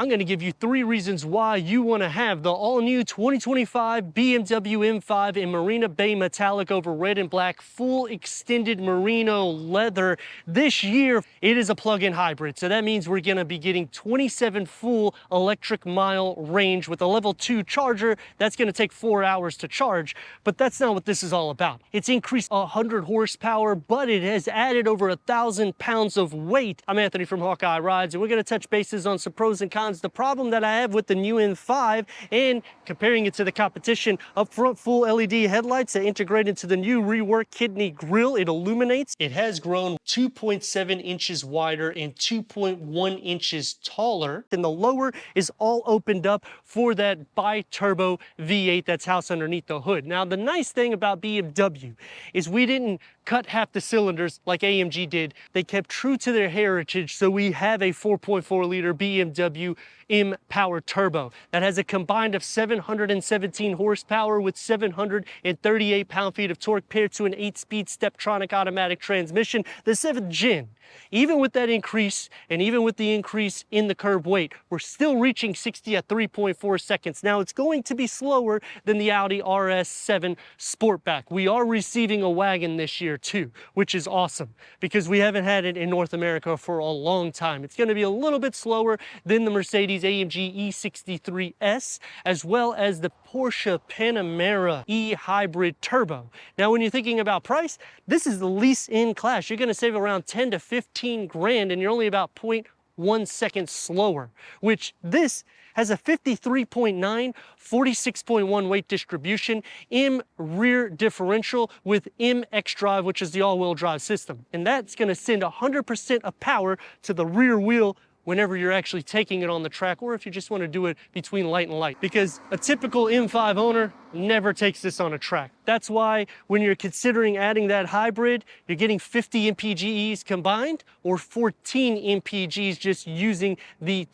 I'm going to give you 3 reasons why you want to have the all-new 2025 BMW M5 in Marina Bay Metallic over red and black, full extended merino leather. This year, it is a plug-in hybrid, so that means we're going to be getting 27 full electric mile range with a level 2 charger. That's going to take 4 hours to charge, but that's not what this is all about. It's increased 100 horsepower, but it has added over 1,000 pounds of weight. I'm Anthony from Hawkeye Rides, and we're going to touch bases on some pros and cons. The problem that I have with the new M5 and comparing it to the competition: up front, full LED headlights that integrate into the new reworked kidney grille. It illuminates. It has grown 2.7 inches wider and 2.1 inches taller. And the lower is all opened up for that bi-turbo V8 that's housed underneath the hood. Now, the nice thing about BMW is we didn't cut half the cylinders like AMG did. They kept true to their heritage, so we have a 4.4 liter BMW M Power Turbo that has a combined of 717 horsepower with 738 pound-feet of torque paired to an 8-speed Steptronic automatic transmission, the 7th gen. Even with that increase, and even with the increase in the curb weight, we're still reaching 60 at 3.4 seconds. Now, it's going to be slower than the Audi RS7 Sportback. We are receiving a wagon this year too, which is awesome because we haven't had it in North America for a long time. It's going to be a little bit slower than the Mercedes-AMG E63S, as well as the Porsche Panamera E-Hybrid Turbo. Now, when you're thinking about price, this is the least in class. You're going to save around 10 to 15 grand, and you're only about 0.1 second slower, which this has a 53.9, 46.1 weight distribution, M rear differential with M xDrive, which is the all-wheel drive system. And that's going to send 100% of power to the rear wheel whenever you're actually taking it on the track, or if you just want to do it between light and light, because a typical M5 owner never takes this on a track. That's why when you're considering adding that hybrid, you're getting 50 mpges combined or 14 mpgs just using the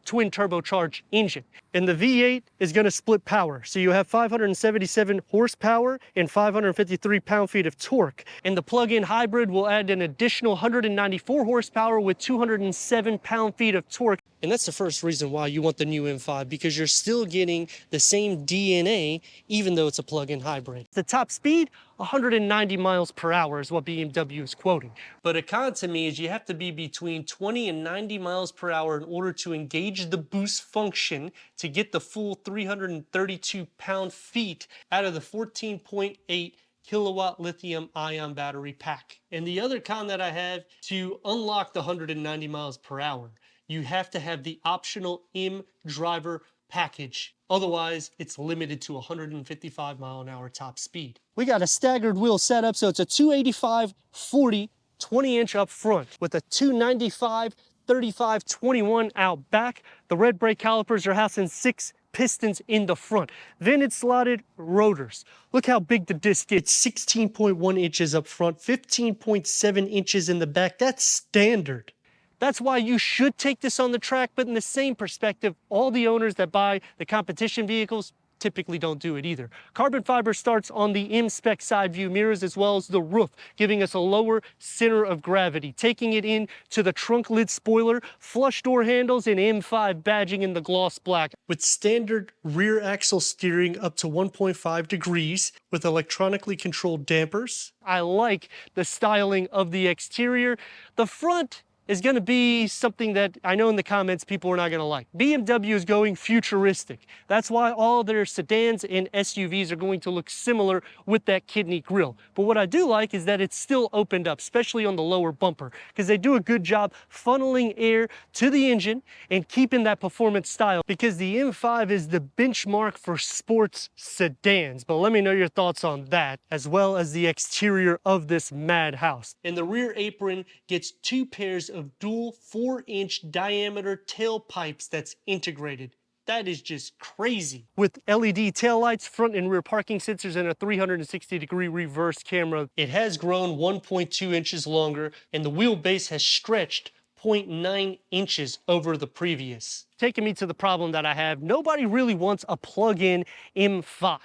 twin turbocharged engine. And the V8 is going to split power, so you have 577 horsepower and 553 pound-feet of torque. And the plug-in hybrid will add an additional 194 horsepower with 207 pound-feet of torque. And that's the first reason why you want the new M5, because you're still getting the same DNA even though it's a plug-in hybrid. The top speed, 190 miles per hour is what BMW is quoting. But a con to me is you have to be between 20 and 90 miles per hour in order to engage the boost function to get the full 332 pound-feet out of the 14.8 kilowatt lithium ion battery pack. And the other con that I have, to unlock the 190 miles per hour, you have to have the optional M driver package. Otherwise, it's limited to 155 mile an hour top speed. We got a staggered wheel setup, so it's a 285/40 20-inch up front with a 295/35/21 out back. The red brake calipers are housing 6 pistons in the front. Vented slotted rotors. Look how big the disc is. 16.1 inches up front, 15.7 inches in the back. That's standard. That's why you should take this on the track, but in the same perspective, all the owners that buy the competition vehicles typically don't do it either. Carbon fiber starts on the M-Spec side view mirrors as well as the roof, giving us a lower center of gravity, taking it in to the trunk lid spoiler, flush door handles, and M5 badging in the gloss black. With standard rear axle steering up to 1.5 degrees with electronically controlled dampers. I like the styling of the exterior. The front is going to be something that I know in the comments people are not going to like. BMW is going futuristic. That's why all their sedans and SUVs are going to look similar with that kidney grille. But what I do like is that it's still opened up, especially on the lower bumper, because they do a good job funneling air to the engine and keeping that performance style, because the M5 is the benchmark for sports sedans. But let me know your thoughts on that, as well as the exterior of this madhouse. And the rear apron gets 2 pairs of dual 4-inch diameter tailpipes that's integrated. That is just crazy. With LED taillights, front and rear parking sensors, and a 360-degree reverse camera. It has grown 1.2 inches longer, and the wheelbase has stretched 0.9 inches over the previous. Taking me to the problem that I have, nobody really wants a plug-in M5,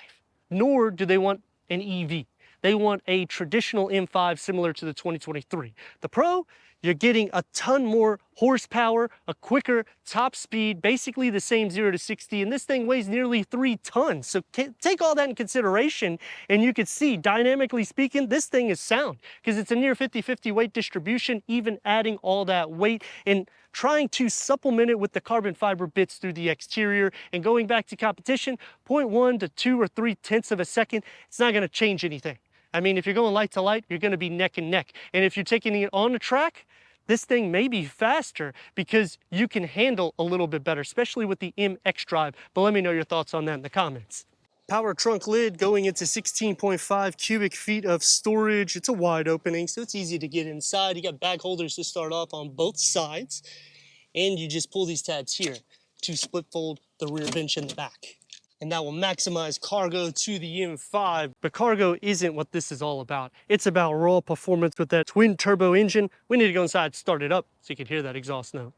nor do they want an EV. They want a traditional M5 similar to the 2023. The Pro, You're getting a ton more horsepower, a quicker top speed, basically the same 0 to 60, and this thing weighs nearly 3 tons. So take all that in consideration, and you can see, dynamically speaking, this thing is sound, because it's a near 50-50 weight distribution, even adding all that weight, and trying to supplement it with the carbon fiber bits through the exterior. And going back to competition, 0.1 to 2 or 3 tenths of a second, it's not gonna change anything. I mean, if you're going light to light, you're gonna be neck and neck. And if you're taking it on the track, this thing may be faster because you can handle a little bit better, especially with the MX drive. But let me know your thoughts on that in the comments. Power trunk lid going into 16.5 cubic feet of storage. It's a wide opening, so it's easy to get inside. You got bag holders to start off on both sides, and you just pull these tabs here to split fold the rear bench in the back. And that will maximize cargo to the M5. But cargo isn't what this is all about. It's about raw performance with that twin turbo engine. We need to go inside, start it up, so you can hear that exhaust note.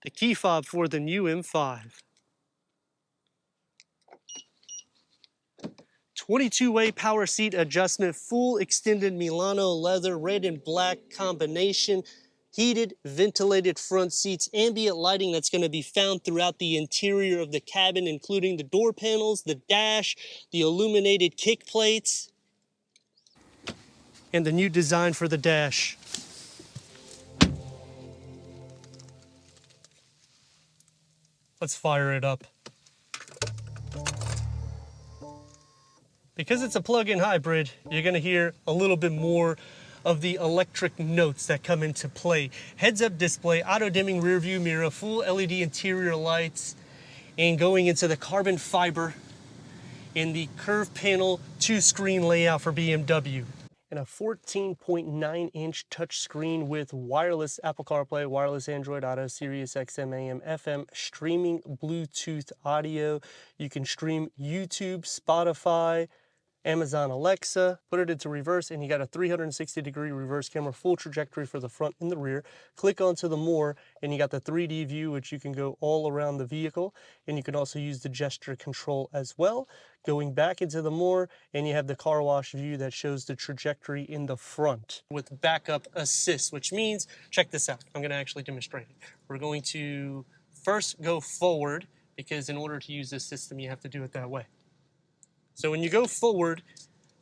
The key fob for the new M5. 22-way power seat adjustment, full extended Milano leather, red and black combination, heated, ventilated front seats, ambient lighting that's going to be found throughout the interior of the cabin, including the door panels, the dash, the illuminated kick plates, and the new design for the dash. Let's fire it up. Because it's a plug-in hybrid, you're gonna hear a little bit more of the electric notes that come into play. Heads-up display, auto-dimming rear view mirror, full LED interior lights, and going into the carbon fiber in the curved panel 2-screen layout for BMW. And a 14.9-inch touchscreen with wireless Apple CarPlay, wireless Android Auto, Sirius XM, AM, FM, streaming Bluetooth audio. You can stream YouTube, Spotify, Amazon Alexa, put it into reverse, and you got a 360-degree reverse camera, full trajectory for the front and the rear. Click onto the more, and you got the 3D view, which you can go all around the vehicle, and you can also use the gesture control as well. Going back into the more, and you have the car wash view that shows the trajectory in the front with backup assist, which means, check this out, I'm gonna actually demonstrate it. We're going to first go forward, because in order to use this system, you have to do it that way. So when you go forward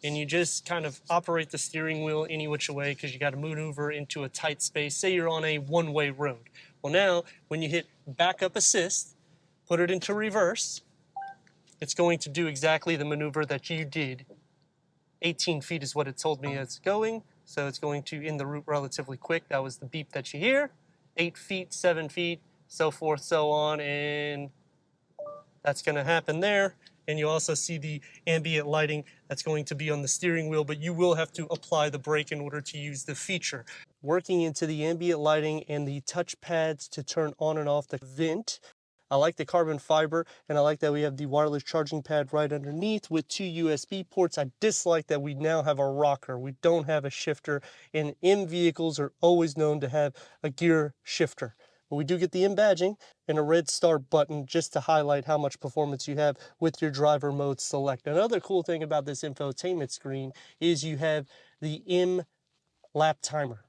and you just kind of operate the steering wheel any which way because you got to maneuver into a tight space, say you're on a one-way road. Well, now when you hit backup assist, put it into reverse, it's going to do exactly the maneuver that you did. 18 feet is what it told me it's going, so it's going to end the route relatively quick. That was the beep that you hear. 8 feet, 7 feet, so forth, so on, and that's going to happen there. And you also see the ambient lighting that's going to be on the steering wheel, but you will have to apply the brake in order to use the feature. Working into the ambient lighting and the touch pads to turn on and off the vent. I like the carbon fiber, and I like that we have the wireless charging pad right underneath with 2 USB ports. I dislike that we now have a rocker. We don't have a shifter, and M vehicles are always known to have a gear shifter. But we do get the M badging and a red start button just to highlight how much performance you have with your driver mode select. Another cool thing about this infotainment screen is you have the M lap timer,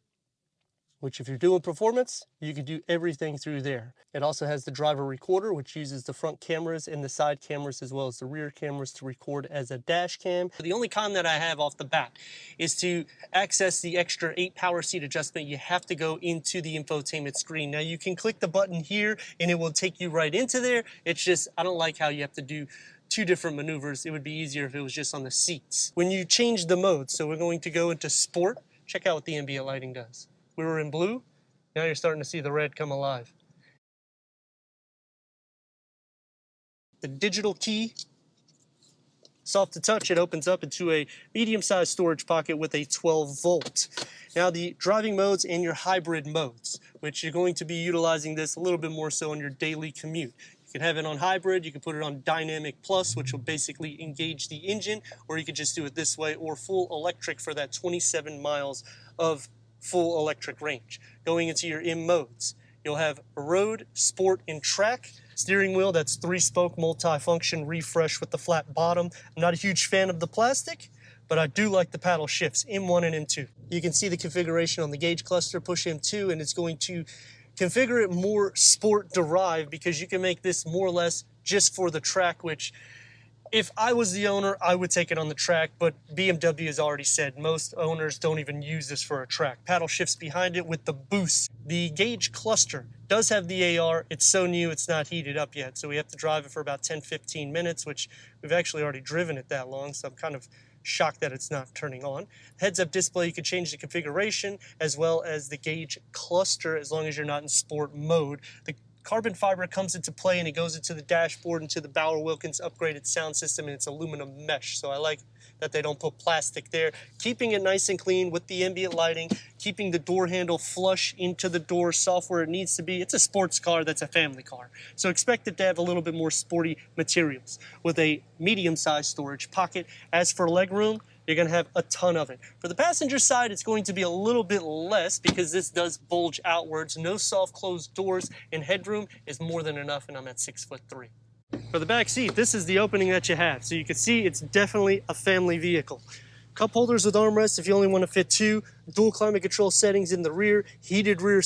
which if you're doing performance, you can do everything through there. It also has the driver recorder, which uses the front cameras and the side cameras as well as the rear cameras to record as a dash cam. The only con that I have off the bat is to access the extra 8 power seat adjustment, you have to go into the infotainment screen. Now you can click the button here and it will take you right into there. It's just, I don't like how you have to do 2 different maneuvers. It would be easier if it was just on the seats. When you change the mode, so we're going to go into sport, check out what the ambient lighting does. We were in blue, now you're starting to see the red come alive. The digital key, soft to touch, it opens up into a medium-sized storage pocket with a 12-volt. Now the driving modes and your hybrid modes, which you're going to be utilizing this a little bit more so on your daily commute. You can have it on hybrid, you can put it on dynamic plus, which will basically engage the engine, or you could just do it this way, or full electric for that 27 miles of full electric range. Going into your M modes, you'll have road, sport, and track. Steering wheel, that's 3-spoke multi-function refresh with the flat bottom. I'm not a huge fan of the plastic, but I do like the paddle shifts, M1 and M2. You can see the configuration on the gauge cluster, push M2, and it's going to configure it more sport derived because you can make this more or less just for the track, which if I was the owner, I would take it on the track, but BMW has already said most owners don't even use this for a track. Paddle shifts behind it with the boost. The gauge cluster does have the AR. It's so new, it's not heated up yet, so we have to drive it for about 10-15 minutes, which we've actually already driven it that long, so I'm kind of shocked that it's not turning on. Heads-up display, you can change the configuration as well as the gauge cluster as long as you're not in sport mode. The carbon fiber comes into play and it goes into the dashboard, into the Bauer Wilkins upgraded sound system, and it's aluminum mesh. So I like that they don't put plastic there. Keeping it nice and clean with the ambient lighting, keeping the door handle flush into the door, soft where it needs to be. It's a sports car that's a family car. So expect it to have a little bit more sporty materials with a medium-sized storage pocket. As for legroom, you're going to have a ton of it. For the passenger side, it's going to be a little bit less because this does bulge outwards. No soft closed doors, and headroom is more than enough, and I'm at 6'3". For the back seat, this is the opening that you have. So you can see it's definitely a family vehicle. Cup holders with armrests if you only want to fit 2. Dual climate control settings in the rear. Heated rear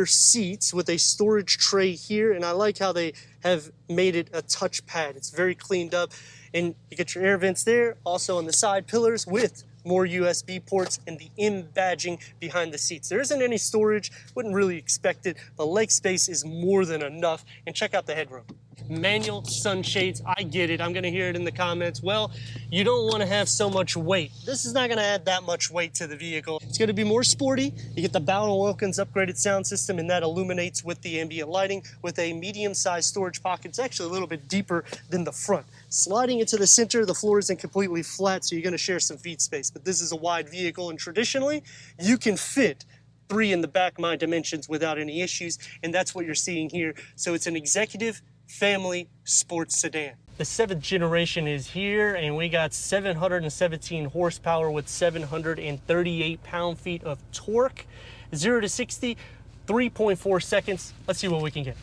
seats with a storage tray here, and I like how they have made it a touchpad. It's very cleaned up, and you get your air vents there, also on the side pillars with more USB ports and the M badging behind the seats. There isn't any storage, wouldn't really expect it. The leg space is more than enough, and check out the headroom. Manual sunshades, I get it. I'm gonna hear it in the comments. Well, you don't wanna have so much weight. This is not gonna add that much weight to the vehicle. It's gonna be more sporty. You get the Bauer Wilkins upgraded sound system, and that illuminates with the ambient lighting with a medium-sized storage pocket. It's actually a little bit deeper than the front. Sliding into the center, the floor isn't completely flat, so you're gonna share some feet space, but this is a wide vehicle, and traditionally, you can fit 3 in the back, my dimensions, without any issues, and that's what you're seeing here. So it's an executive family sports sedan. The 7th generation is here, and we got 717 horsepower with 738 pound-feet of torque. 0 to 60, 3.4 seconds. Let's see what we can get.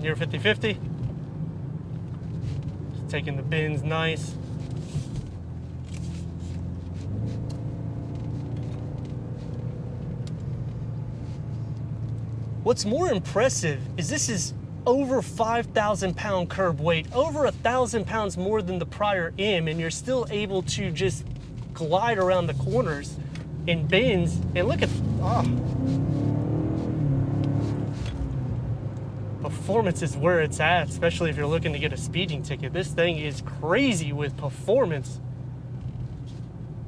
Near 50-50. Just taking the bins nice. What's more impressive is this is over 5,000 pound curb weight, over 1,000 pounds more than the prior M, and you're still able to just glide around the corners in bends. And look at, performance is where it's at, especially if you're looking to get a speeding ticket. This thing is crazy with performance.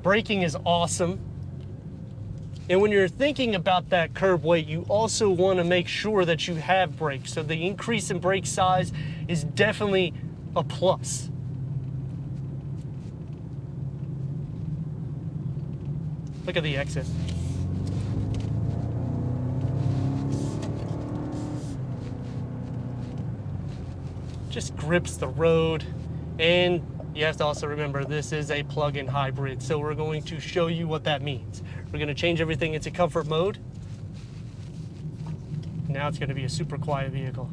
Braking is awesome. And when you're thinking about that curb weight, you also want to make sure that you have brakes. So the increase in brake size is definitely a plus. Look at the exit. Just grips the road, and you have to also remember this is a plug-in hybrid, so we're going to show you what that means. We're going to change everything into comfort mode. Now it's going to be a super quiet vehicle.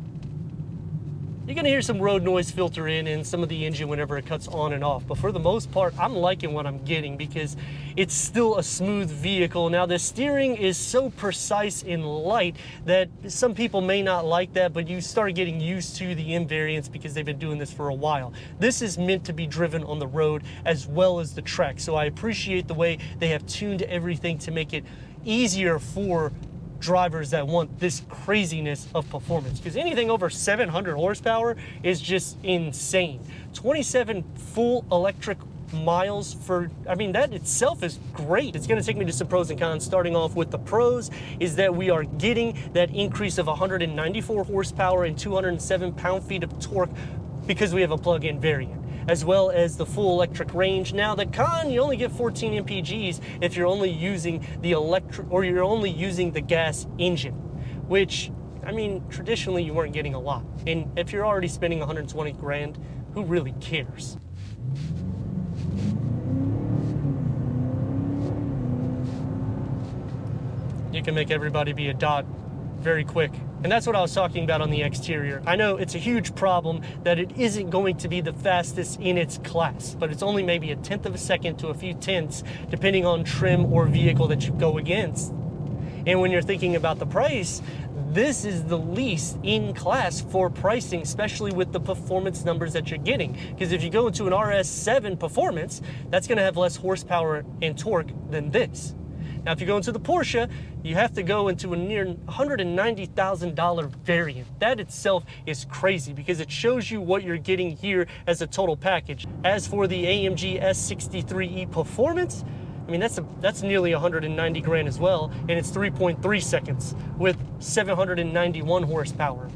You're going to hear some road noise filter in and some of the engine whenever it cuts on and off, but for the most part, I'm liking what I'm getting because it's still a smooth vehicle. Now, the steering is so precise and light that some people may not like that, but you start getting used to the M variants because they've been doing this for a while. This is meant to be driven on the road as well as the track, so I appreciate the way they have tuned everything to make it easier for drivers that want this craziness of performance, because anything over 700 horsepower is just insane. 27 full electric miles for, I mean, that itself is great. It's going to take me to some pros and cons. Starting off with the pros is that we are getting that increase of 194 horsepower and 207 pound-feet of torque because we have a plug-in variant, as well as the full electric range. Now, the con, you only get 14 mpgs if you're only using the electric, or you're only using the gas engine, which, I mean, traditionally you weren't getting a lot. And if you're already spending 120 grand, who really cares? you can make everybody be a dot very quick. And that's what I was talking about on the exterior. I know it's a huge problem that it isn't going to be the fastest in its class, but it's only maybe a tenth of a second to a few tenths, depending on trim or vehicle that you go against. And when you're thinking about the price, this is the least in class for pricing, especially with the performance numbers that you're getting. Because if you go into an RS7 performance, that's gonna have less horsepower and torque than this. Now, if you go into the Porsche, you have to go into a near $190,000 variant. That itself is crazy because it shows you what you're getting here as a total package. As for the AMG S63E Performance, I mean, that's nearly 190 grand as well, and it's 3.3 seconds with 791 horsepower.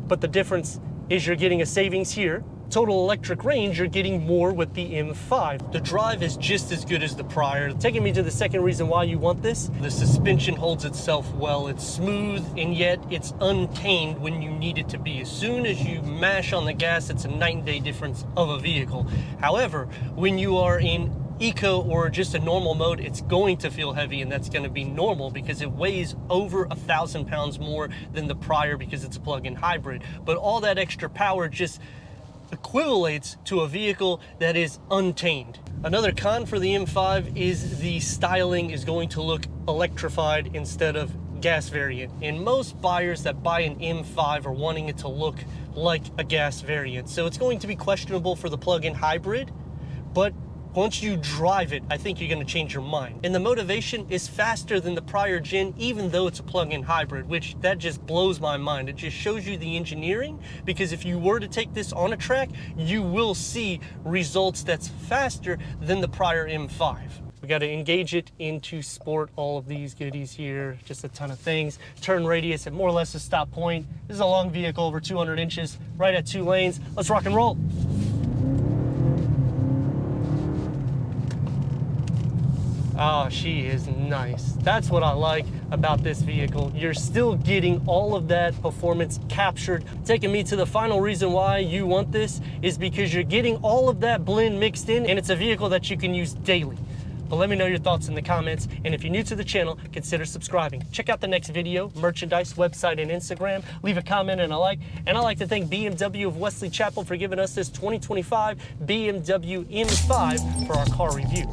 But the difference is you're getting a savings here. Total electric range, you're getting more with the M5. The drive is just as good as the prior. Taking me to the second reason why you want this, the suspension holds itself well. It's smooth, and yet it's untamed when you need it to be. As soon as you mash on the gas, it's a night and day difference of a vehicle. However, when you are in eco or just a normal mode, it's going to feel heavy, and that's going to be normal because it weighs over 1,000 pounds more than the prior because it's a plug-in hybrid. But all that extra power just equivalates to a vehicle that is untamed. Another con for the M5 is the styling is going to look electrified instead of gas variant. And most buyers that buy an M5 are wanting it to look like a gas variant. So it's going to be questionable for the plug-in hybrid, but once you drive it, I think you're going to change your mind. And the motivation is faster than the prior gen, even though it's a plug-in hybrid, which that just blows my mind. It just shows you the engineering, because if you were to take this on a track, you will see results that's faster than the prior M5. We got to engage it into sport, all of these goodies here, just a ton of things. Turn radius at more or less a stop point. This is a long vehicle, over 200 inches, right at 2 lanes. Let's rock and roll. Oh, she is nice. That's what I like about this vehicle. You're still getting all of that performance captured. Taking me to the final reason why you want this is because you're getting all of that blend mixed in, and it's a vehicle that you can use daily. But let me know your thoughts in the comments, and if you're new to the channel, consider subscribing. Check out the next video, merchandise, website, and Instagram. Leave a comment and a like. And I'd like to thank BMW of Wesley Chapel for giving us this 2025 BMW M5 for our car review.